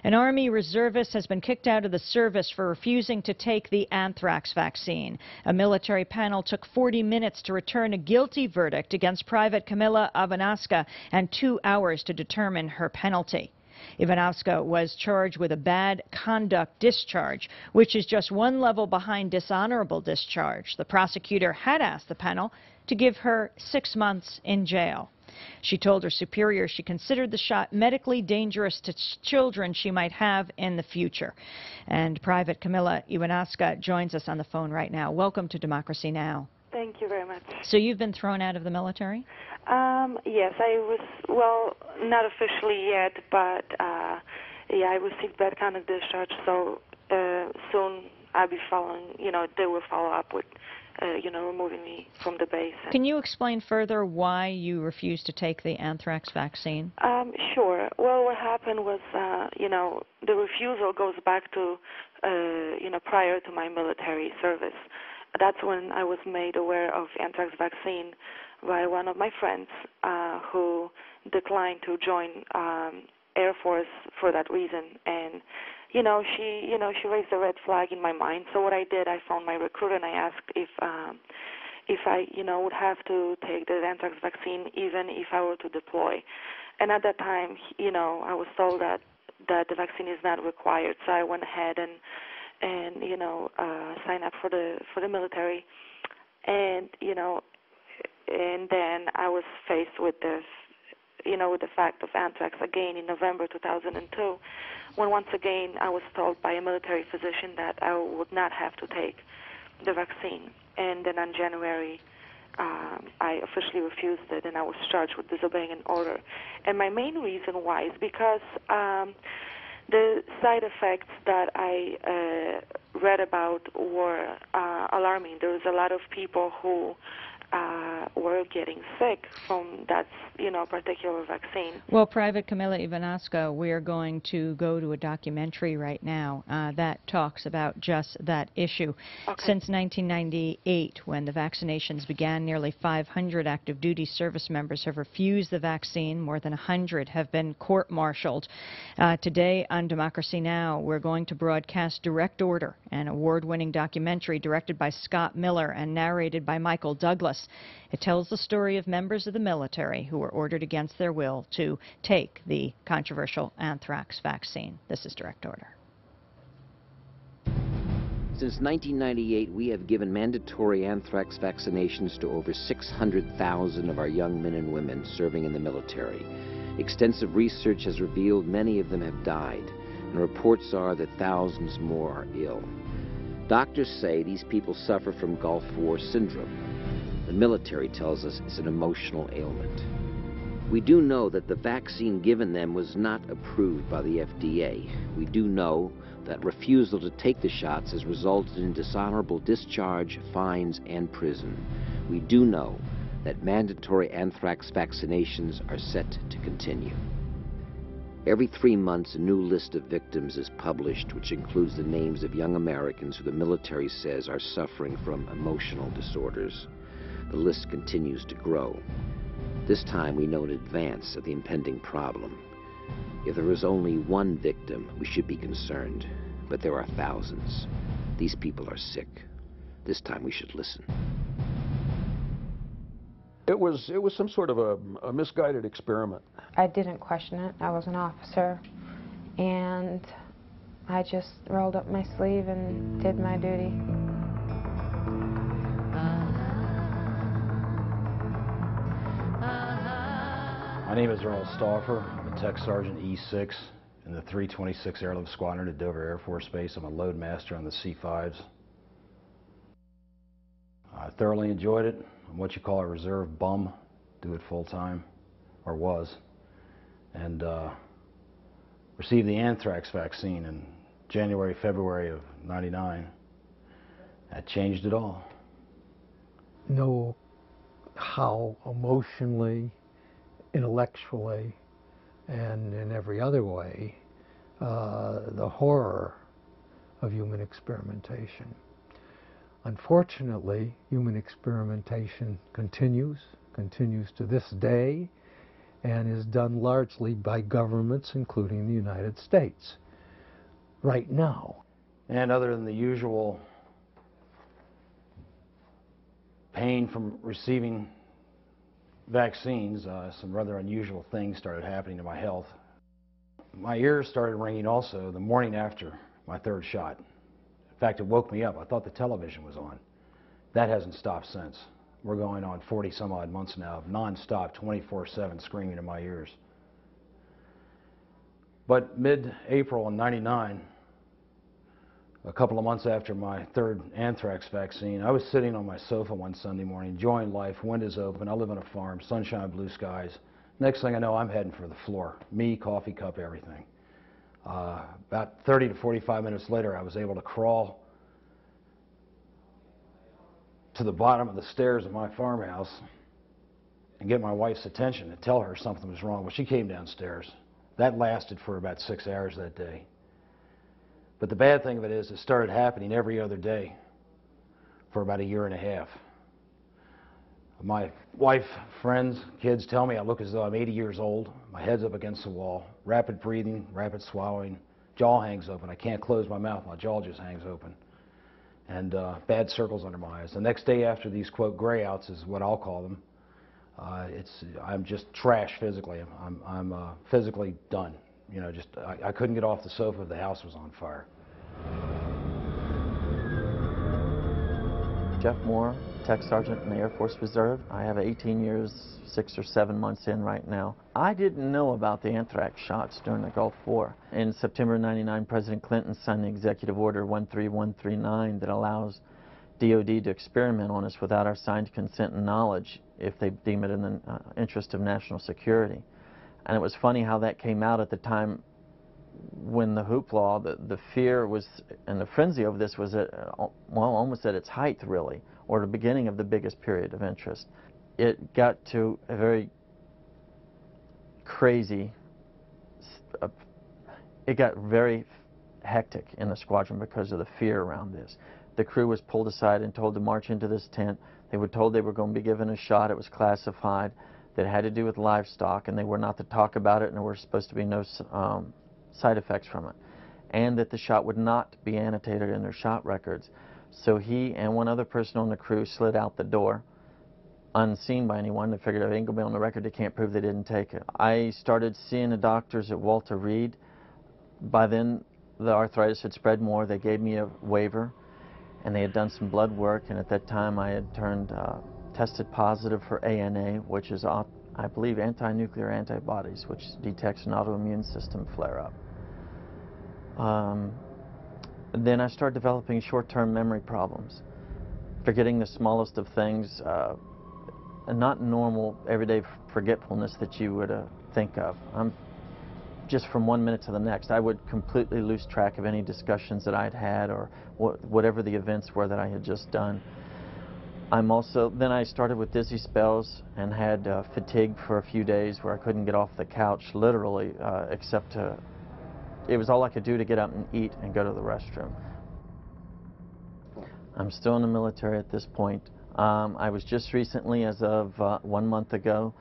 An Army reservist has been kicked out of the service for refusing to take the anthrax vaccine. A military panel took 40 minutes to return a guilty verdict against Private Kamila Ivanowska and 2 hours to determine her penalty. Ivanowska was charged with a bad conduct discharge, which is just one level behind dishonorable discharge. The prosecutor had asked the panel to give her 6 months in jail. She told her superior she considered the shot medically dangerous to children she might have in the future. And Private Kamila Ivanowska joins us on the phone right now. Welcome to Democracy Now! Thank you very much. So you've been thrown out of the military? Yes, I was, well, not officially yet, but yeah, I received bad conduct discharge, so soon I'll be following, they will follow up with, removing me from the base. Can you explain further why you refused to take the anthrax vaccine? Sure. Well, what happened was, the refusal goes back to, prior to my military service. That's when I was made aware of anthrax vaccine by one of my friends who declined to join Air Force for that reason. And, she raised a red flag in my mind. So what I did, I phoned my recruiter and I asked if I, would have to take the anthrax vaccine even if I were to deploy. And at that time, I was told that the vaccine is not required. So I went ahead and sign up for the military, and and then I was faced with this, with the fact of anthrax again in November 2002, when once again I was told by a military physician that I would not have to take the vaccine, and then on January I officially refused it, and I was charged with disobeying an order. And my main reason why is because the side effects that I read about were alarming. There was a lot of people who were getting sick from that, particular vaccine. Well, Private Kamila Ivanowska, we are going to go to a documentary right now that talks about just that issue. Okay. Since 1998, when the vaccinations began, nearly 500 active duty service members have refused the vaccine. More than 100 have been court-martialed. Today on Democracy Now!, we're going to broadcast Direct Order, an award-winning documentary directed by Scott Miller and narrated by Michael Douglas. It tells the story of members of the military who were ordered against their will to take the controversial anthrax vaccine. This is Direct Order. Since 1998, we have given mandatory anthrax vaccinations to over 600,000 of our young men and women serving in the military. Extensive research has revealed many of them have died, and reports are that thousands more are ill. Doctors say these people suffer from Gulf War syndrome. The military tells us it's an emotional ailment. We do know that the vaccine given them was not approved by the FDA. We do know that refusal to take the shots has resulted in dishonorable discharge, fines, and prison. We do know that mandatory anthrax vaccinations are set to continue. Every 3 months, a new list of victims is published, which includes the names of young Americans who the military says are suffering from emotional disorders. The list continues to grow. This time we know in advance of the impending problem. If there is only one victim, we should be concerned. But there are thousands. These people are sick. This time we should listen. It was some sort of a misguided experiment. I didn't question it. I was an officer, and I just rolled up my sleeve and did my duty. My name is Earl Stauffer. I'm a Tech Sergeant E6 in the 326 Airlift Squadron at Dover Air Force Base. I'm a load master on the C-5s. I thoroughly enjoyed it. I'm what you call a reserve bum. Do it full time, or was. And received the anthrax vaccine in January, February of '99. That changed it all. Know how emotionally, intellectually, and in every other way, the horror of human experimentation. Unfortunately, human experimentation continues to this day, and is done largely by governments, including the United States. right now. And other than the usual pain from receiving vaccines, some rather unusual things started happening to my health. My ears started ringing also the morning after my third shot. In fact, it woke me up. I thought the television was on. That hasn't stopped since. We're going on 40 some odd months now of non-stop 24/7 screaming in my ears. But mid-April in '99, a couple of months after my third anthrax vaccine, I was sitting on my sofa one Sunday morning, enjoying life, windows open. I live on a farm, sunshine, blue skies. Next thing I know, I'm heading for the floor. Me, coffee cup, everything. About 30 to 45 minutes later, I was able to crawl to the bottom of the stairs of my farmhouse and get my wife's attention to tell her something was wrong. Well, she came downstairs. That lasted for about 6 hours that day. But the bad thing of it is, it started happening every other day for about a year and a half. My wife, friends, kids tell me I look as though I'm 80 years old. My head's up against the wall. Rapid breathing, rapid swallowing. Jaw hangs open. I can't close my mouth. My jaw just hangs open. And bad circles under my eyes. The next day after these, quote, gray outs is what I'll call them, I'm just trash physically. I'm physically done. You know, just I couldn't get off the sofa if the house was on fire. Jeff Moore, Tech Sergeant in the Air Force Reserve. I have 18 years, 6 or 7 months in right now. I didn't know about the anthrax shots during the Gulf War. In September '99, President Clinton signed the Executive Order 13139 that allows DOD to experiment on us without our signed consent and knowledge if they deem it in the interest of national security. And it was funny how that came out at the time when the hoopla, the fear was, and the frenzy over this was at, well, almost at its height, really, or the beginning of the biggest period of interest. It got to a very crazy, it got very hectic in the squadron because of the fear around this. The crew was pulled aside and told to march into this tent. They were told they were going to be given a shot. It was classified. That had to do with livestock, and they were not to talk about it, and there were supposed to be no side effects from it, and that the shot would not be annotated in their shot records. So he and one other person on the crew slid out the door, unseen by anyone. They figured if it ain't gonna be on the record, they can't prove they didn't take it. I started seeing the doctors at Walter Reed. By then, the arthritis had spread more. They gave me a waiver, and they had done some blood work, and at that time I had tested positive for ANA, which is, I believe, anti-nuclear antibodies, which detects an autoimmune system flare-up. Then I started developing short-term memory problems, forgetting the smallest of things, and not normal everyday forgetfulness that you would think of. Just from 1 minute to the next, I would completely lose track of any discussions that I'd had or whatever the events were that I had just done. Then I started with dizzy spells and had fatigue for a few days where I couldn't get off the couch, literally, except it was all I could do to get up and eat and go to the restroom. I'm still in the military at this point. I was just recently, as of 1 month ago,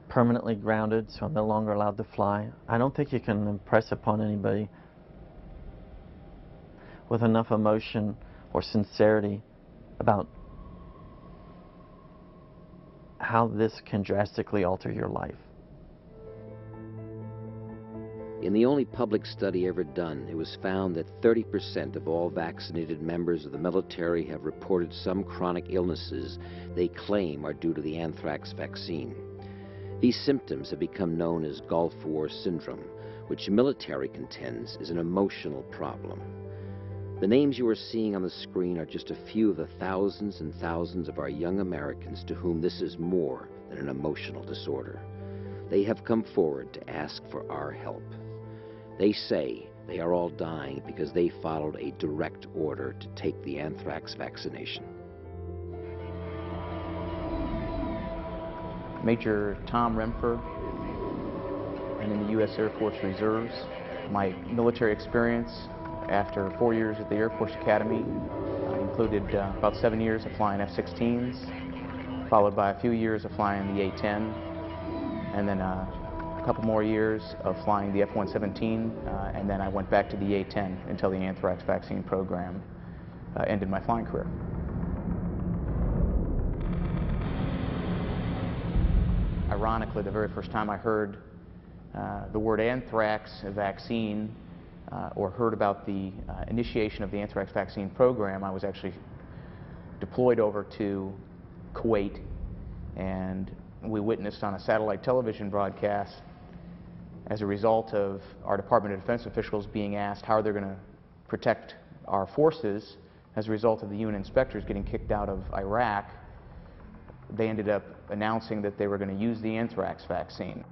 permanently grounded, so I'm no longer allowed to fly. I don't think you can impress upon anybody with enough emotion or sincerity about how this can drastically alter your life. In the only public study ever done, it was found that 30% of all vaccinated members of the military have reported some chronic illnesses they claim are due to the anthrax vaccine. These symptoms have become known as Gulf War syndrome, which the military contends is an emotional problem. The names you are seeing on the screen are just a few of the thousands and thousands of our young Americans to whom this is more than an emotional disorder. They have come forward to ask for our help. They say they are all dying because they followed a direct order to take the anthrax vaccination. Major Tom Remfer, and in the U.S. Air Force Reserves. My military experience after 4 years at the Air Force Academy included about 7 years of flying F-16s, followed by a few years of flying the A-10, and then couple more years of flying the F-117, and then I went back to the A-10 until the anthrax vaccine program ended my flying career. Ironically, the very first time I heard the word anthrax vaccine or heard about the initiation of the anthrax vaccine program, I was actually deployed over to Kuwait, and we witnessed on a satellite television broadcast, as a result of our Department of Defense officials being asked how they're going to protect our forces as a result of the UN inspectors getting kicked out of Iraq, they ended up announcing that they were going to use the anthrax vaccine.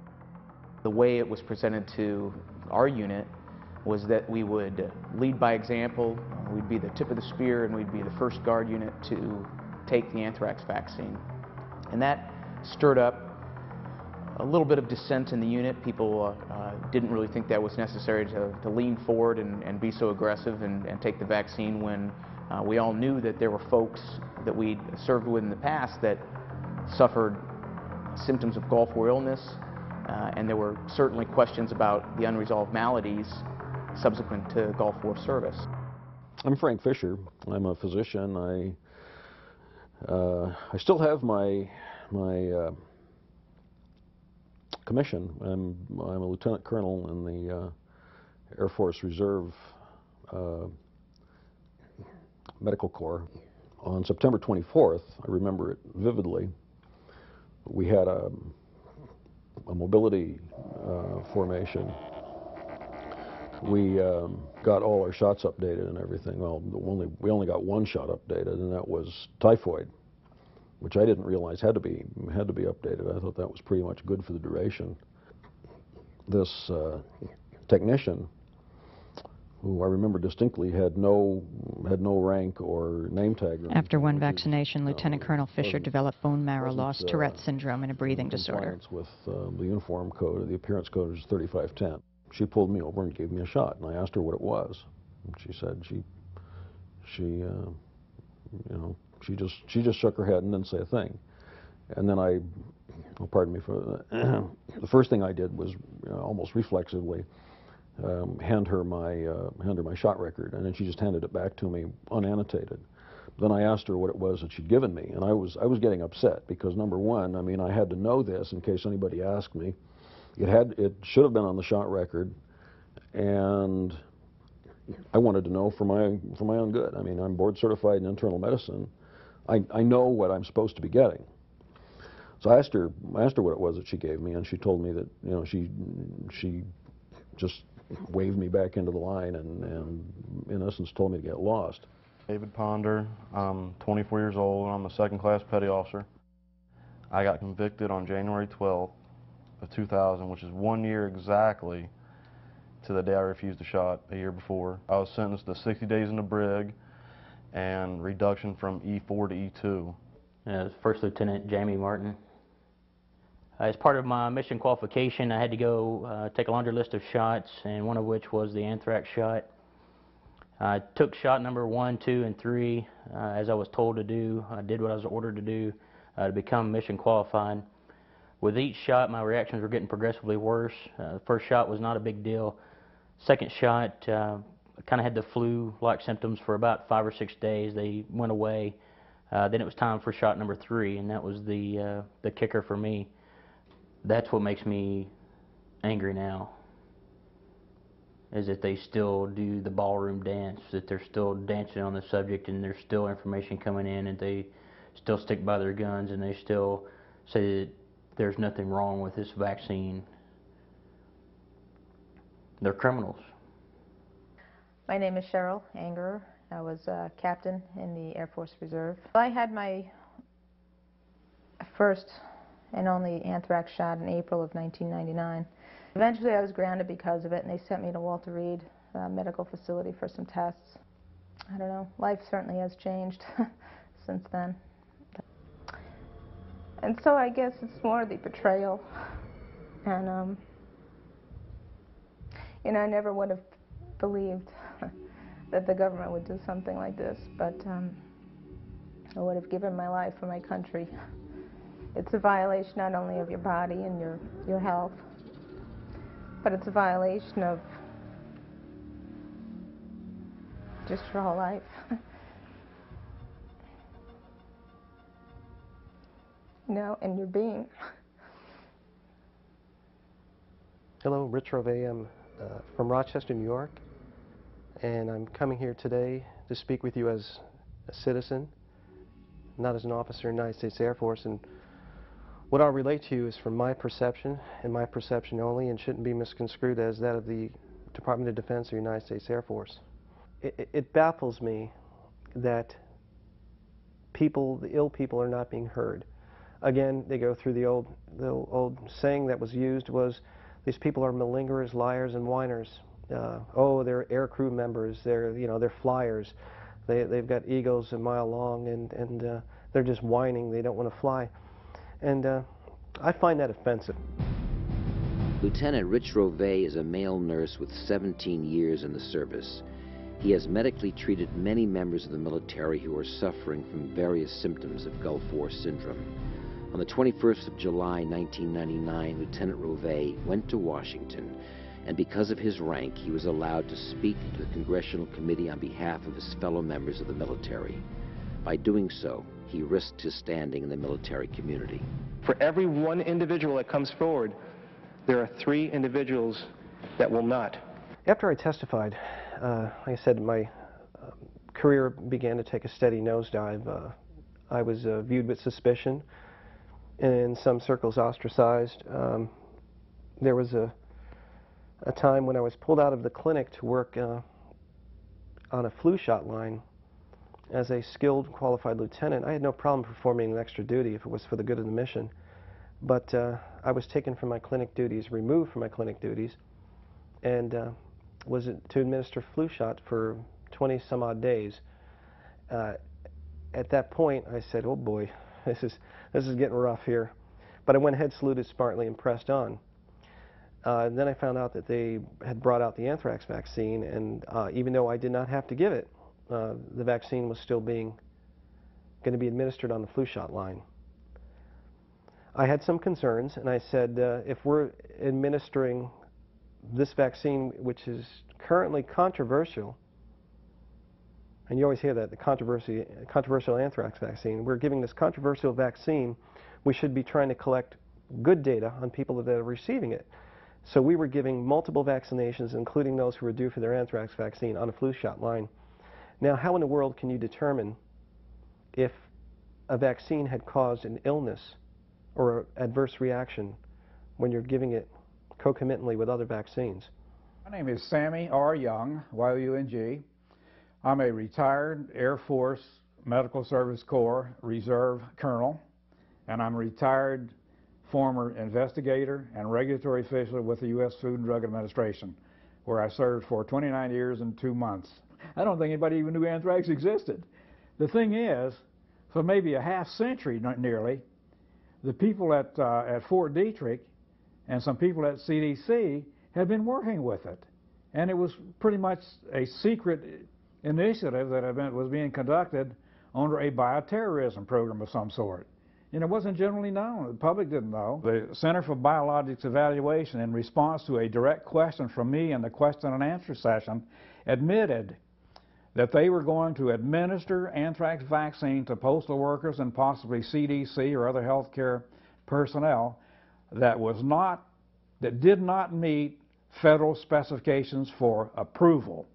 The way it was presented to our unit was that we would lead by example, we'd be the tip of the spear, and we'd be the first guard unit to take the anthrax vaccine. And that stirred up a little bit of dissent in the unit. People didn't really think that was necessary to lean forward and be so aggressive and take the vaccine when we all knew that there were folks that we'd served with in the past that suffered symptoms of Gulf War illness, and there were certainly questions about the unresolved maladies subsequent to Gulf War service. I'm Frank Fisher. I'm a physician. I still have my commission. I'm a lieutenant colonel in the Air Force Reserve Medical Corps. On September 24th, I remember it vividly, we had a mobility formation. We got all our shots updated and everything. Well, we only got one shot updated, and that was typhoid, which I didn't realize had to be updated. I thought that was pretty much good for the duration. This technician, who I remember distinctly had no rank or name tag. After one vaccination, Lieutenant Colonel Fisher developed bone marrow loss, Tourette's syndrome, and a breathing disorder. With the uniform code, the appearance code is 3510. She pulled me over and gave me a shot, and I asked her what it was. And she said she just shook her head and didn't say a thing. And then pardon me for the first thing I did was almost reflexively hand her my shot record, and then she just handed it back to me unannotated. Then I asked her what it was that she'd given me, and I was getting upset because, number one, I mean, I had to know this in case anybody asked me. It should have been on the shot record, and I wanted to know for my own good. I mean, I'm board certified in internal medicine. I know what I'm supposed to be getting. So I asked her what it was that she gave me, and she told me that she just waved me back into the line and in essence told me to get lost. David Ponder. I'm 24 years old, and I'm a second-class petty officer. I got convicted on January 12th of 2000, which is 1 year exactly to the day I refused a shot a year before. I was sentenced to 60 days in the brig and reduction from E4 to E2. First Lieutenant Jamie Martin. As part of my mission qualification, I had to go take a laundry list of shots, and one of which was the anthrax shot. I took shot number 1, 2, and 3 as I was told to do. I did what I was ordered to do to become mission qualified. With each shot, my reactions were getting progressively worse. The first shot was not a big deal. Second shot, I kind of had the flu-like symptoms for about 5 or 6 days. They went away. Then it was time for shot number 3, and that was the kicker for me. That's what makes me angry now, is that they still do the ballroom dance, that they're still dancing on the subject, and there's still information coming in, and they still stick by their guns, and they still say that there's nothing wrong with this vaccine. They're criminals. My name is Cheryl Angerer. I was a captain in the Air Force Reserve. I had my first and only anthrax shot in April of 1999. Eventually I was grounded because of it, and they sent me to Walter Reed Medical Facility for some tests. I don't know, life certainly has changed since then. And so I guess it's more the betrayal. And, I never would have believed that the government would do something like this, but I would have given my life for my country. It's a violation not only of your body and your health, But it's a violation of just your whole life. You know, and your being. Hello, Rich Rove. I'm from Rochester, New York, and I'm coming here today to speak with you as a citizen, not as an officer in the United States Air Force. And what I'll relate to you is from my perception, and my perception only, and shouldn't be misconstrued as that of the Department of Defense or United States Air Force. It baffles me that people, the ill people, are not being heard. Again, they go through the old saying that was used was, these people are malingerers, liars, and whiners. Oh, they're air crew members. They're flyers. They've got egos a mile long, and they're just whining. They don't want to fly, and I find that offensive. Lieutenant Rich Rove is a male nurse with 17 years in the service. He has medically treated many members of the military who are suffering from various symptoms of Gulf War syndrome. On the 21st of July, 1999, Lieutenant Rove went to Washington, and because of his rank, he was allowed to speak to the Congressional Committee on behalf of his fellow members of the military. By doing so, he risked his standing in the military community. For every one individual that comes forward, there are 3 individuals that will not. After I testified, like I said, my career began to take a steady nosedive. I was viewed with suspicion, and in some circles ostracized. There was a time when I was pulled out of the clinic to work on a flu shot line as a skilled, qualified lieutenant. I had no problem performing an extra duty if it was for the good of the mission. But I was taken from my clinic duties, removed from my clinic duties, and was to administer flu shot for 20 some odd days. At that point, I said, "Oh boy, this is getting rough here." But I went ahead, saluted smartly, and pressed on. Then I found out that they had brought out the anthrax vaccine, and even though I did not have to give it, the vaccine was still going to be administered on the flu shot line. I had some concerns, and I said, if we're administering this vaccine, which is currently controversial, and you always hear that, the controversial anthrax vaccine, we're giving this controversial vaccine, we should be trying to collect good data on people that are receiving it. So we were giving multiple vaccinations, including those who were due for their anthrax vaccine, on a flu shot line. Now, how in the world can you determine if a vaccine had caused an illness or an adverse reaction when you're giving it concomitantly with other vaccines? My name is Sammy R. Young, Y-O-U-N-G. I'm a retired Air Force Medical Service Corps Reserve Colonel, and I'm a retired former investigator and regulatory official with the U.S. Food and Drug Administration, where I served for 29 years and 2 months. I don't think anybody even knew anthrax existed. The thing is, for maybe a half century nearly, the people at Fort Detrick and some people at CDC had been working with it. And it was pretty much a secret initiative that was being conducted under a bioterrorism program of some sort. And it wasn't generally known. The public didn't know. The Center for Biologics Evaluation, in response to a direct question from me in the question and answer session, admitted that they were going to administer anthrax vaccine to postal workers and possibly CDC or other healthcare personnel that did not meet federal specifications for approval.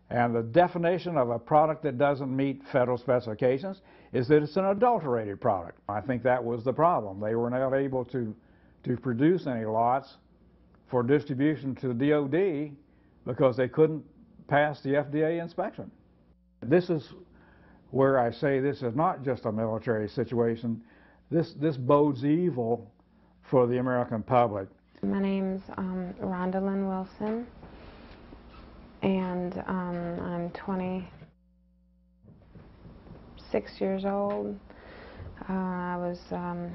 And the definition of a product that doesn't meet federal specifications is that it's an adulterated product. I think that was the problem. They were not able to produce any lots for distribution to the DOD because they couldn't pass the FDA inspection. This is where I say this is not just a military situation. This bodes evil for the American public. My name's Rhonda Lynn Wilson, and I'm 26 years old. I was a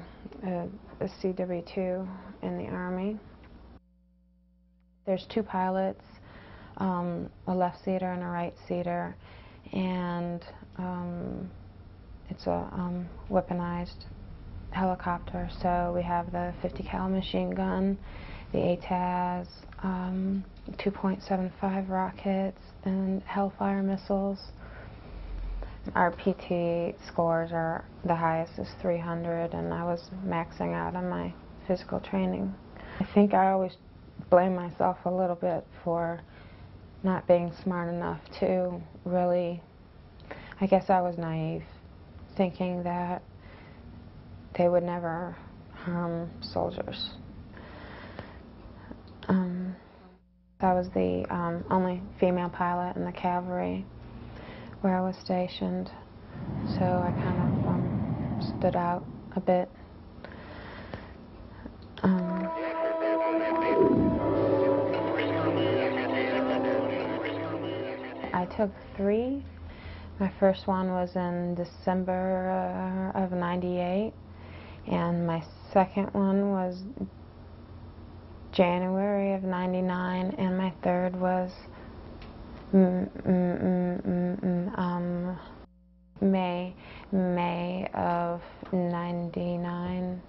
CW2 in the Army. There's 2 pilots, a left seater and a right seater, and it's a weaponized helicopter. So we have the 50 cal machine gun, the ATAS, 2.75 rockets, and Hellfire missiles. Our PT scores are, the highest is 300, and I was maxing out on my physical training. I think I always blame myself a little bit for not being smart enough to really, I guess I was naive, thinking that they would never harm soldiers. I was the only female pilot in the cavalry where I was stationed, so I kind of stood out a bit. I took 3. My first one was in December of '98, and my second one was January of '99, and my third was May of '99.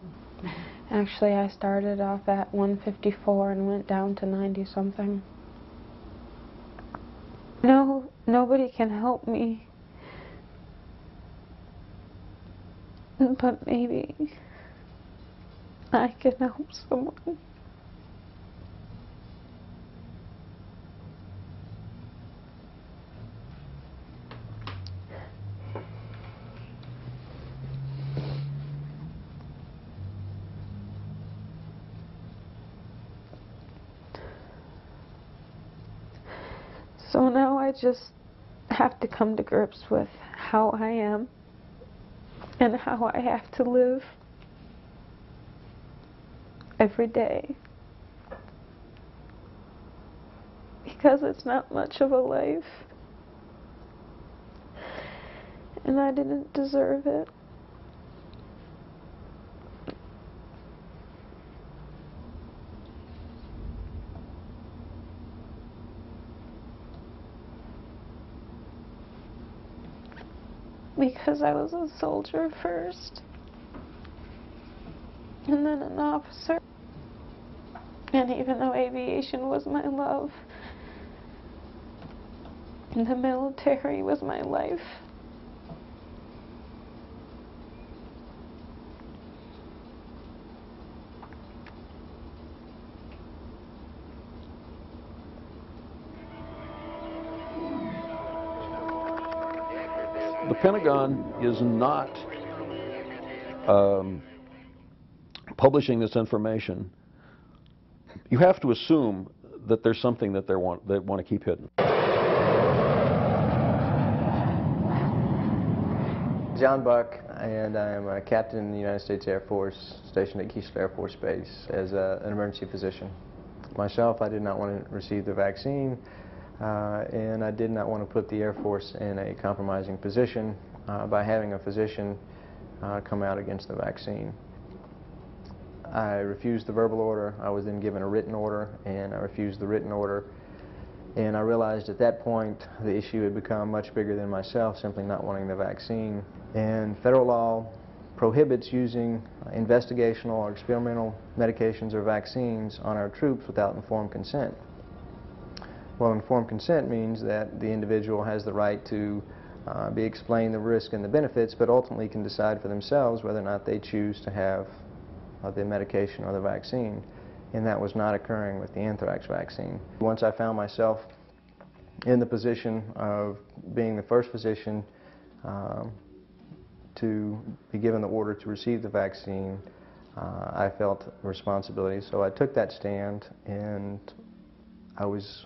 Actually, I started off at 154 and went down to 90-something. No, nobody can help me, but maybe I can help someone. So now I just have to come to grips with how I am and how I have to live every day. Because it's not much of a life, and I didn't deserve it. Because I was a soldier first, and then an officer. And even though aviation was my love, the military was my life. The Pentagon is not publishing this information. You have to assume that there's something that they want to keep hidden. John Buck, and I am a captain in the United States Air Force, stationed at Keesler Air Force Base as an emergency physician. Myself, I did not want to receive the vaccine, and I did not want to put the Air Force in a compromising position by having a physician come out against the vaccine. I refused the verbal order. I was then given a written order, and I refused the written order. And I realized at that point the issue had become much bigger than myself, simply not wanting the vaccine. And federal law prohibits using investigational or experimental medications or vaccines on our troops without informed consent. Well, informed consent means that the individual has the right to be explained the risk and the benefits, but ultimately can decide for themselves whether or not they choose to have the medication or the vaccine. And that was not occurring with the anthrax vaccine. Once I found myself in the position of being the first physician to be given the order to receive the vaccine, I felt responsibility. So I took that stand, and I was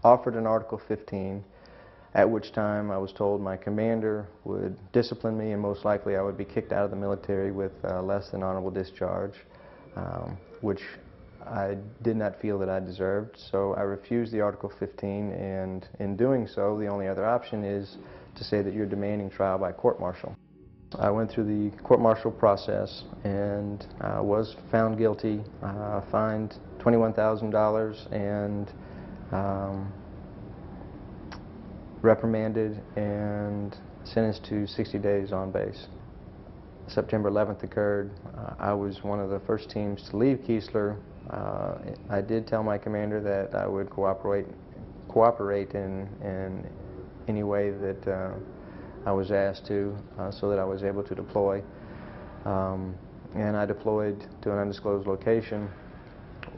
offered an Article 15, at which time I was told my commander would discipline me, and most likely I would be kicked out of the military with less than honorable discharge, which I did not feel that I deserved. So I refused the Article 15, and in doing so, the only other option is to say that you're demanding trial by court-martial. I went through the court-martial process and was found guilty, fined $21,000, and reprimanded and sentenced to 60 days on base. September 11th occurred, I was one of the first teams to leave Keesler. I did tell my commander that I would cooperate in any way that I was asked to, so that I was able to deploy. And I deployed to an undisclosed location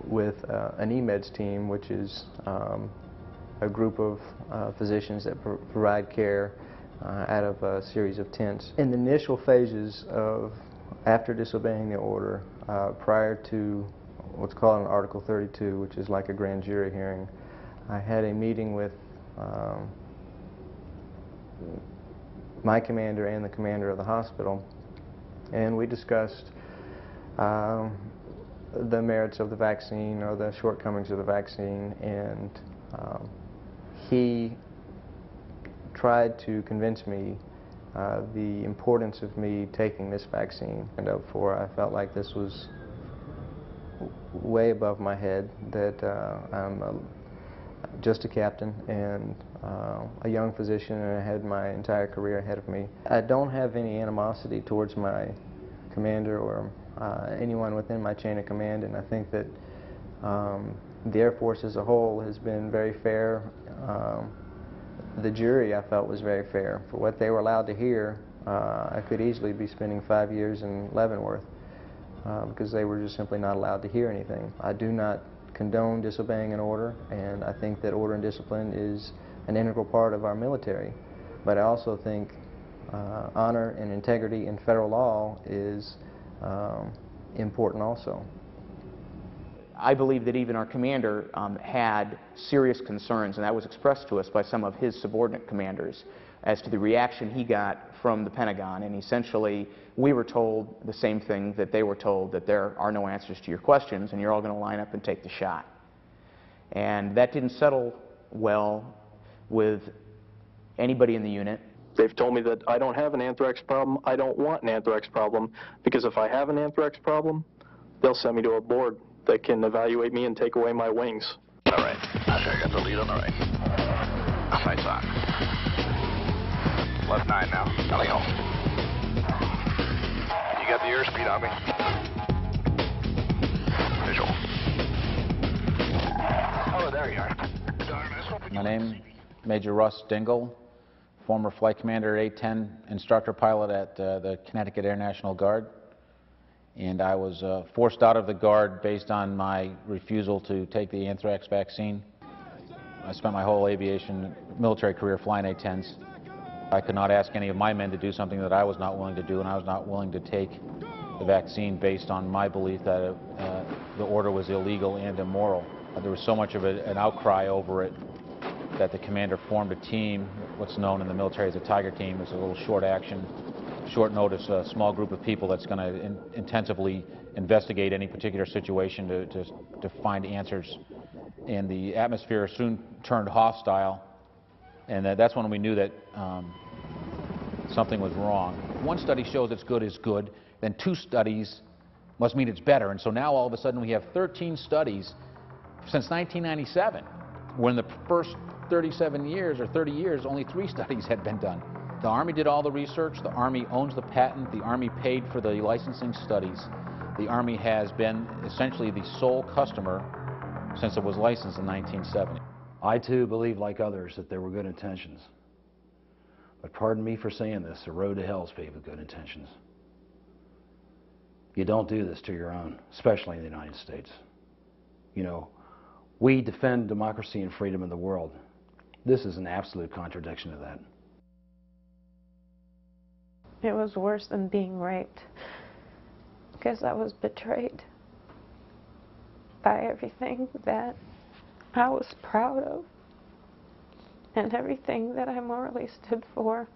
with an EMEDS team, which is a group of physicians that provide care out of a series of tents. In the initial phases of after disobeying the order, prior to what's called an Article 32, which is like a grand jury hearing, I had a meeting with my commander and the commander of the hospital, and we discussed the merits of the vaccine or the shortcomings of the vaccine, and he tried to convince me the importance of me taking this vaccine. And therefore, I felt like this was way above my head, that I'm just a captain and a young physician, and I had my entire career ahead of me. I don't have any animosity towards my commander or anyone within my chain of command, and I think that the Air Force as a whole has been very fair. The jury, I felt, was very fair. For what they were allowed to hear, I could easily be spending 5 years in Leavenworth because they were just simply not allowed to hear anything. I do not condone disobeying an order, and I think that order and discipline is an integral part of our military. But I also think honor and integrity in federal law is important also. I believe that even our commander had serious concerns, and that was expressed to us by some of his subordinate commanders as to the reaction he got from the Pentagon. And essentially, we were told the same thing that they were told, that there are no answers to your questions and you're all going to line up and take the shot. And that didn't settle well with anybody in the unit. They've told me that I don't have an anthrax problem. I don't want an anthrax problem, because if I have an anthrax problem, they'll send me to a board that can evaluate me and take away my wings. All right. I got the lead on the right. Sights on. Left 9 now. Telling home. You got the airspeed on me. Visual. Oh, there you are. My name, Major Russ Dingle, former flight commander at 810, instructor pilot at the Connecticut Air National Guard. And I was forced out of the Guard based on my refusal to take the anthrax vaccine. I spent my whole aviation military career flying A-10s. I could not ask any of my men to do something that I was not willing to do, and I was not willing to take the vaccine based on my belief that the order was illegal and immoral. There was so much of an outcry over it that the commander formed a team, what's known in the military as a Tiger Team. It's a little short action, short notice, a small group of people that's going to intensively investigate any particular situation to find answers. And the atmosphere soon turned hostile, and that's when we knew that something was wrong. One study shows it's good is good, then 2 studies must mean it's better. And so now all of a sudden we have 13 studies since 1997, when the first 37 years or 30 years, only 3 studies had been done. The Army did all the research, the Army owns the patent, the Army paid for the licensing studies. The Army has been essentially the sole customer since it was licensed in 1970. I too believe, like others, that there were good intentions. But pardon me for saying this, the road to hell is paved with good intentions. You don't do this to your own, especially in the United States. You know, we defend democracy and freedom in the world. This is an absolute contradiction to that. It was worse than being raped, because I was betrayed by everything that I was proud of and everything that I morally stood for.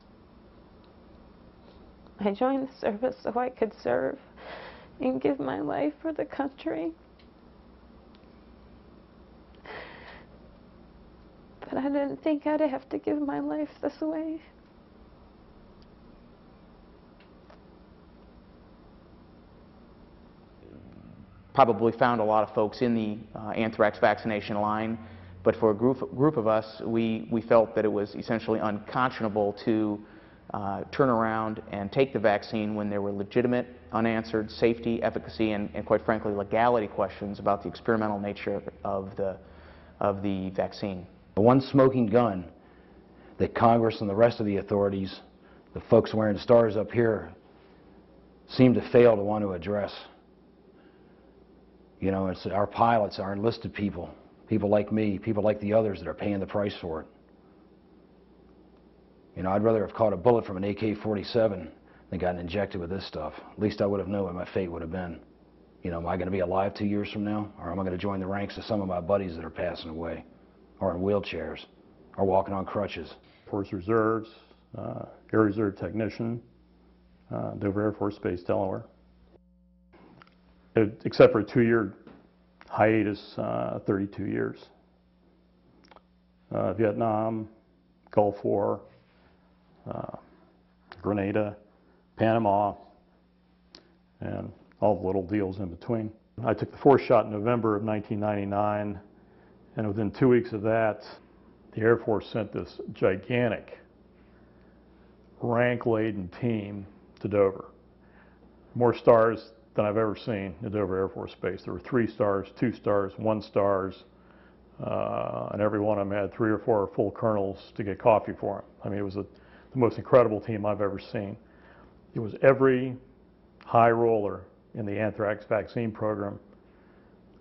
I joined the service so I could serve and give my life for the country. But I didn't think I'd have to give my life this way. Probably found a lot of folks in the anthrax vaccination line, but for a group of us, we felt that it was essentially unconscionable to turn around and take the vaccine when there were legitimate, unanswered safety, efficacy, and quite frankly, legality questions about the experimental nature of the vaccine. The one smoking gun that Congress and the rest of the authorities, the folks wearing stars up here, seem to fail to want to address. You know, it's our pilots, our enlisted people, people like me, people like the others that are paying the price for it. You know, I'd rather have caught a bullet from an AK-47 than gotten injected with this stuff. At least I would have known what my fate would have been. You know, am I going to be alive 2 years from now? Or am I going to join the ranks of some of my buddies that are passing away? Or in wheelchairs? Or walking on crutches? Force Reserves, Air Reserve Technician, Dover Air Force Base, Delaware. Except for a 2-year hiatus, 32 years. Vietnam, Gulf War, Grenada, Panama, and all the little deals in between. I took the 4th shot in November of 1999, and within 2 weeks of that, the Air Force sent this gigantic, rank-laden team to Dover. More stars than I've ever seen at Dover Air Force Base. There were 3 stars, 2 stars, 1 stars, and every one of them had 3 or 4 full colonels to get coffee for them. I mean, it was the most incredible team I've ever seen. It was every high roller in the anthrax vaccine program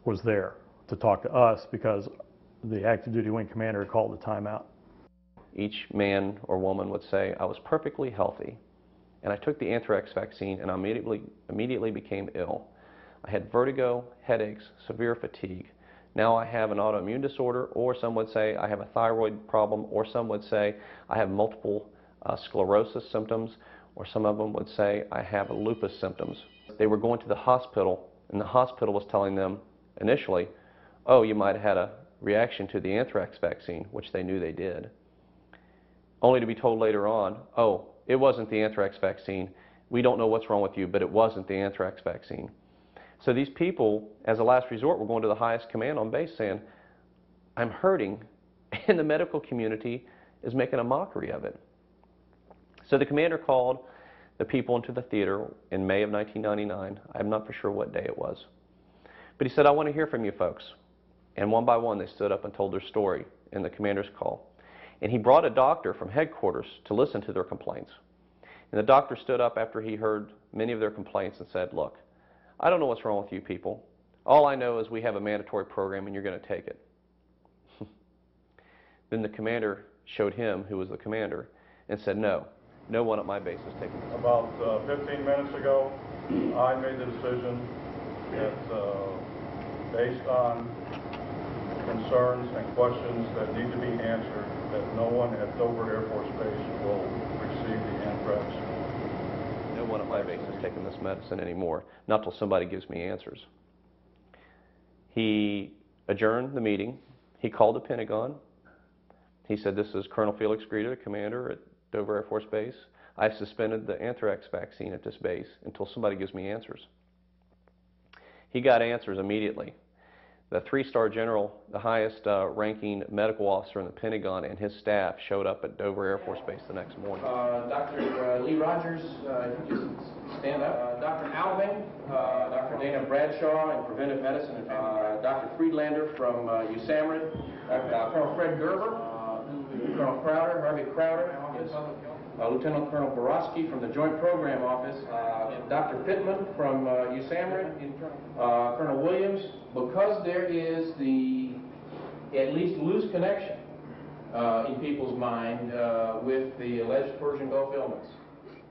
was there to talk to us because the active duty wing commander had called the timeout. Each man or woman would say, I was perfectly healthy, and I took the anthrax vaccine and I immediately became ill. I had vertigo, headaches, severe fatigue. Now I have an autoimmune disorder, or some would say I have a thyroid problem, or some would say I have multiple sclerosis symptoms, or some of them would say I have lupus symptoms. They were going to the hospital, and the hospital was telling them initially, oh, you might have had a reaction to the anthrax vaccine, which they knew they did, only to be told later on, oh, it wasn't the anthrax vaccine. We don't know what's wrong with you, but it wasn't the anthrax vaccine. So these people, as a last resort, were going to the highest command on base saying, I'm hurting, and the medical community is making a mockery of it. So the commander called the people into the theater in May of 1999. I'm not for sure what day it was. But he said, I want to hear from you folks. And one by one, they stood up and told their story in the commander's call. And he brought a doctor from headquarters to listen to their complaints. And the doctor stood up after he heard many of their complaints and said, look, I don't know what's wrong with you people. All I know is we have a mandatory program and you're going to take it. Then the commander showed him, who was the commander, and said, no, no one at my base is taking it. About 15 minutes ago, I made the decision that based on concerns and questions that need to be answered, that no one at Dover Air Force Base will receive the anthrax. No one at my base is taking this medicine anymore, not till somebody gives me answers. He adjourned the meeting. He called the Pentagon. He said, this is Colonel Felix Greta, commander at Dover Air Force Base. I've suspended the anthrax vaccine at this base until somebody gives me answers. He got answers immediately. The 3-star general, the highest ranking medical officer in the Pentagon, and his staff showed up at Dover Air Force Base the next morning. Dr. Lee Rogers, just stand up. Dr. Alving, Dr. Dana Bradshaw in preventive medicine and family. Dr. Friedlander from USAMRIID, Colonel Fred Gerber, Colonel Crowder, Harvey Crowder, Lieutenant Colonel Borowski from the Joint Program Office, Dr. Pittman from USAMRIID, Colonel Williams, because there is the at least loose connection in people's mind with the alleged Persian Gulf illness.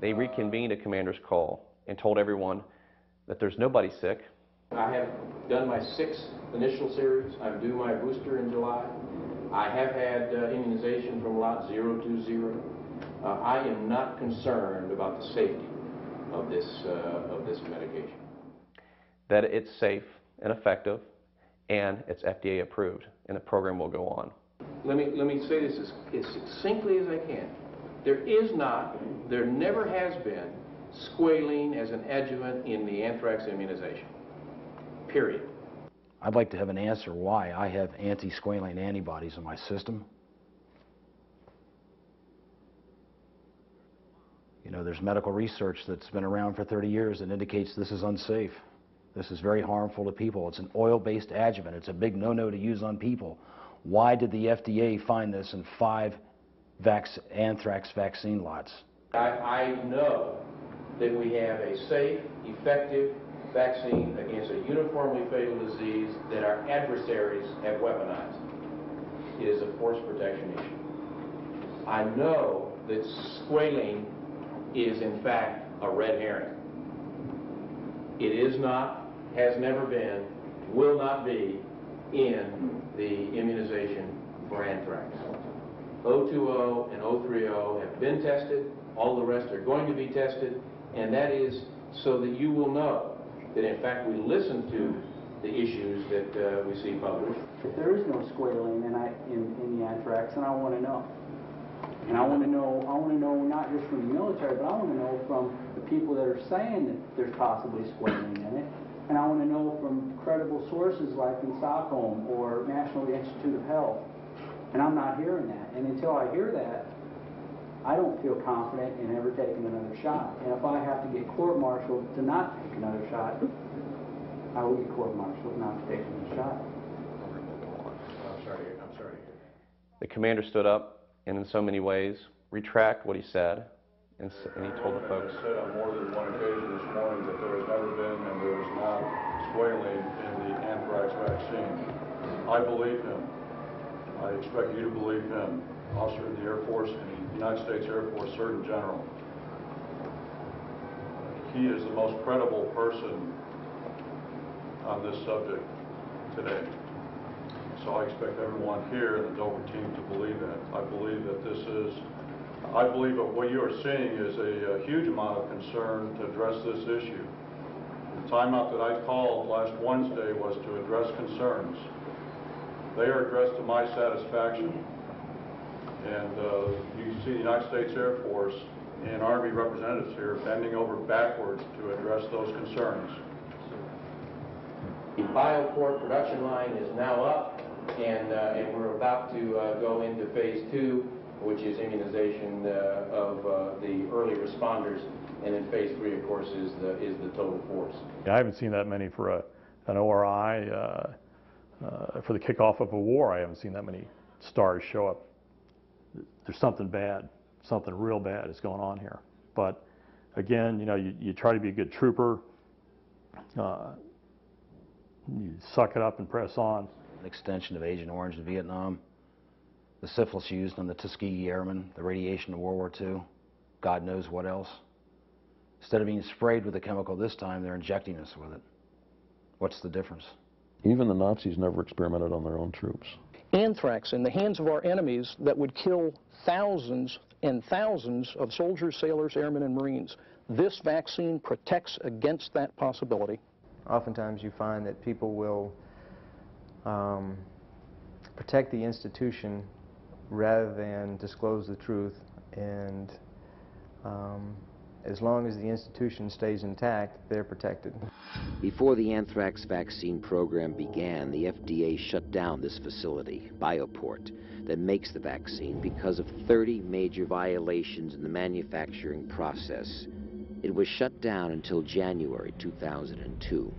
They reconvened a commander's call and told everyone that there's nobody sick. I have done my 6th initial series. I'm due my booster in July. I have had immunization from lot 020. I am not concerned about the safety of this medication. That it's safe and effective, and it's FDA approved, and the program will go on. Let me say this as succinctly as I can. There is not, there never has been, squalene as an adjuvant in the anthrax immunization. Period. I'd like to have an answer why I have anti-squalene antibodies in my system. You know, there's medical research that's been around for 30 years that indicates this is unsafe. This is very harmful to people. It's an oil-based adjuvant. It's a big no-no to use on people. Why did the FDA find this in 5 anthrax vaccine lots? I know that we have a safe, effective vaccine against a uniformly fatal disease that our adversaries have weaponized. It is a force protection issue. I know that squalene is in fact a red herring. It is not, has never been, will not be in the immunization for anthrax. 020 and 030 have been tested, all the rest are going to be tested, and that is so that you will know that in fact we listen to the issues that we see published. If there is no squalene in the anthrax, then I want to know. And I want to know not just from the military, but I want to know from the people that are saying that there's possibly squalene in it. And I want to know from credible sources like in Stockholm or National Institute of Health. And I'm not hearing that. And until I hear that, I don't feel confident in ever taking another shot. And if I have to get court-martialed to not take another shot, I will get court-martialed not to take another shot. I'm sorry. The commander stood up and in so many ways retract what he said, and he told the folks. I said on more than one occasion this morning that there has never been and there is not squalene in the anthrax vaccine. I believe him. I expect you to believe him, officer in the Air Force and the United States Air Force Surgeon General. He is the most credible person on this subject today. So I expect everyone here in the Dover team to believe that. I believe that what you are seeing is a huge amount of concern to address this issue. The timeout that I called last Wednesday was to address concerns. They are addressed to my satisfaction. And you can see the United States Air Force and Army representatives here bending over backwards to address those concerns. The bioport production line is now up, and we're about to go into phase 2, which is immunization of the early responders, and then phase 3, of course, is the total force. I haven't seen that many for an ORI. For the kickoff of a war, I haven't seen that many stars show up. There's something bad, something real bad is going on here. But again, you know, you try to be a good trooper. You suck it up and press on. An extension of Agent Orange in Vietnam, the syphilis used on the Tuskegee Airmen, the radiation of World War II, God knows what else. Instead of being sprayed with the chemical this time, they're injecting us with it. What's the difference? Even the Nazis never experimented on their own troops. Anthrax in the hands of our enemies that would kill thousands and thousands of soldiers, sailors, airmen, and Marines. This vaccine protects against that possibility. Oftentimes you find that people will protect the institution rather than disclose the truth, and as long as the institution stays intact, they're protected. Before the anthrax vaccine program began, the FDA shut down this facility, Bioport, that makes the vaccine because of 30 major violations in the manufacturing process. It was shut down until January 2002.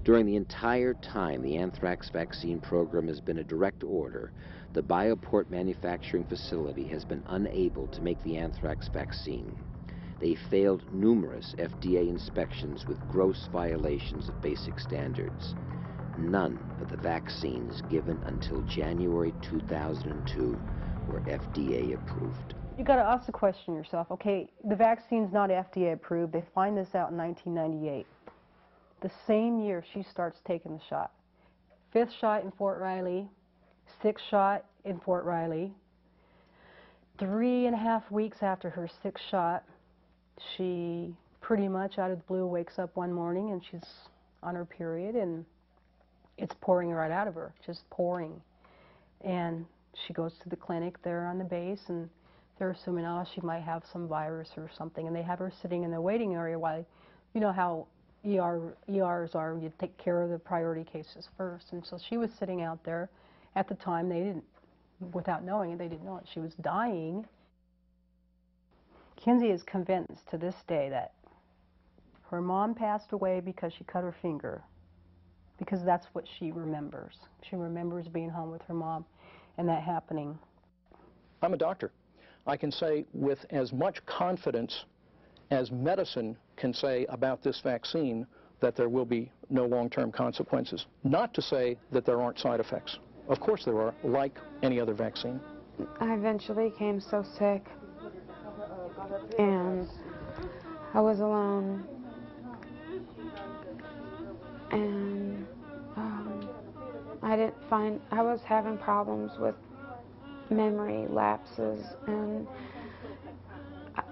During the entire time the anthrax vaccine program has been a direct order, the Bioport manufacturing facility has been unable to make the anthrax vaccine. They failed numerous FDA inspections with gross violations of basic standards. None of the vaccines given until January 2002 were FDA approved. You got to ask the question yourself, okay, the vaccine's not FDA approved. They find this out in 1998. The same year she starts taking the shot. 5th shot in Fort Riley, 6th shot in Fort Riley. 3.5 weeks after her 6th shot, she pretty much out of the blue wakes up one morning and she's on her period and it's pouring right out of her, just pouring. And she goes to the clinic there on the base and they're assuming, oh, she might have some virus or something, and they have her sitting in the waiting area while, you know how ERs are, you take care of the priority cases first. And so she was sitting out there. At the time, they didn't, without knowing it, they didn't know it. She was dying. Kinsey is convinced to this day that her mom passed away because she cut her finger, because that's what she remembers. She remembers being home with her mom and that happening. I'm a doctor. I can say with as much confidence as medicine can say about this vaccine that there will be no long-term consequences. Not to say that there aren't side effects. Of course there are, like any other vaccine. I eventually became so sick, and I was alone, and I was having problems with memory lapses, and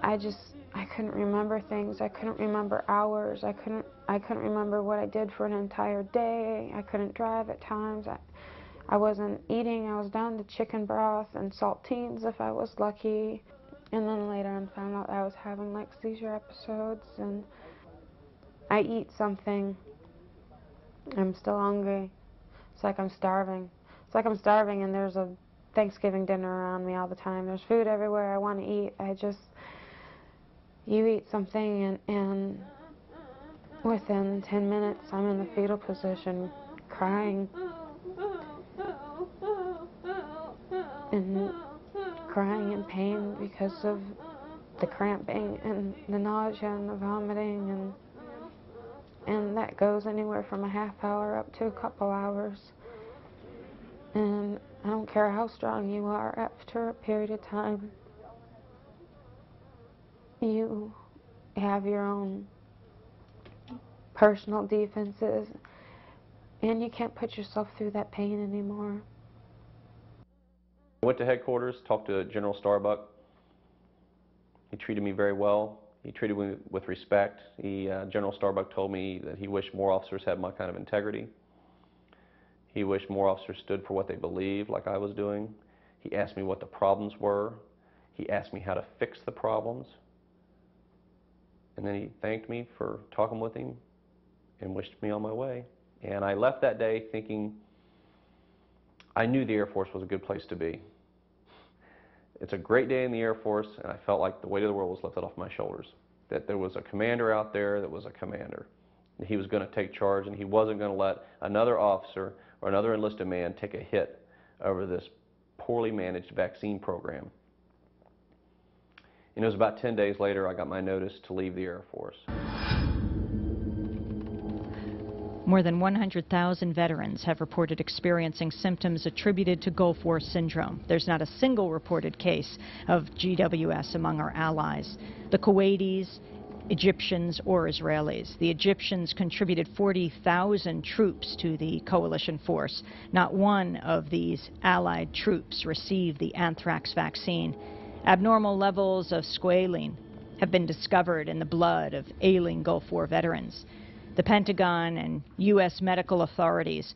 I couldn't remember things. I couldn't remember hours. I couldn't remember what I did for an entire day. I couldn't drive at times. I wasn't eating. I was down to chicken broth and saltines if I was lucky. And then later on found out I was having like seizure episodes, and I eat something, I'm still hungry. It's like I'm starving. It's like I'm starving and there's a Thanksgiving dinner around me all the time. There's food everywhere. I want to eat. You eat something and within 10 minutes I'm in the fetal position crying. And crying in pain because of the cramping and the nausea and the vomiting, and that goes anywhere from a half hour up to a couple hours. And I don't care how strong you are, after a period of time you have your own personal defenses and you can't put yourself through that pain anymore. I went to headquarters, talked to General Starbuck. He treated me very well. He treated me with respect. General Starbuck told me that he wished more officers had my kind of integrity. He wished more officers stood for what they believed, like I was doing. He asked me what the problems were. He asked me how to fix the problems. And then he thanked me for talking with him and wished me on my way. And I left that day thinking I knew the Air Force was a good place to be. It's a great day in the Air Force, and I felt like the weight of the world was lifted off my shoulders. That there was a commander out there that was a commander. And he was going to take charge, and he wasn't going to let another officer or another enlisted man take a hit over this poorly managed vaccine program. And it was about 10 days later I got my notice to leave the Air Force. More than 100,000 veterans have reported experiencing symptoms attributed to Gulf War syndrome. There's not a single reported case of GWS among our allies. The Kuwaitis, Egyptians, or Israelis. The Egyptians contributed 40,000 troops to the coalition force. Not one of these allied troops received the anthrax vaccine. Abnormal levels of squalene have been discovered in the blood of ailing Gulf War veterans. The Pentagon and U.S. medical authorities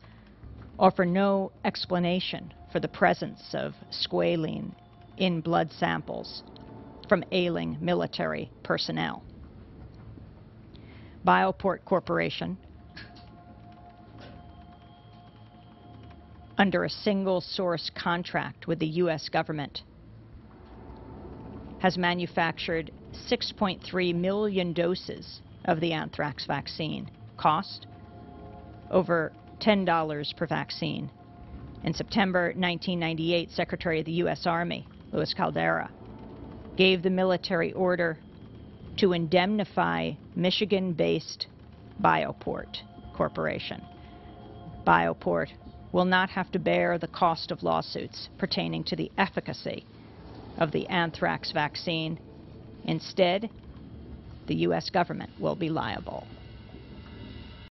offer no explanation for the presence of squalene in blood samples from ailing military personnel. Bioport Corporation, under a single-source contract with the U.S. government, has manufactured 6.3 million doses of the anthrax vaccine. Cost? Over $10 per vaccine. In September 1998, Secretary of the U.S. Army, Louis Caldera, gave the military order to indemnify Michigan-based Bioport Corporation. Bioport will not have to bear the cost of lawsuits pertaining to the efficacy of the anthrax vaccine. Instead, the U.S. government will be liable.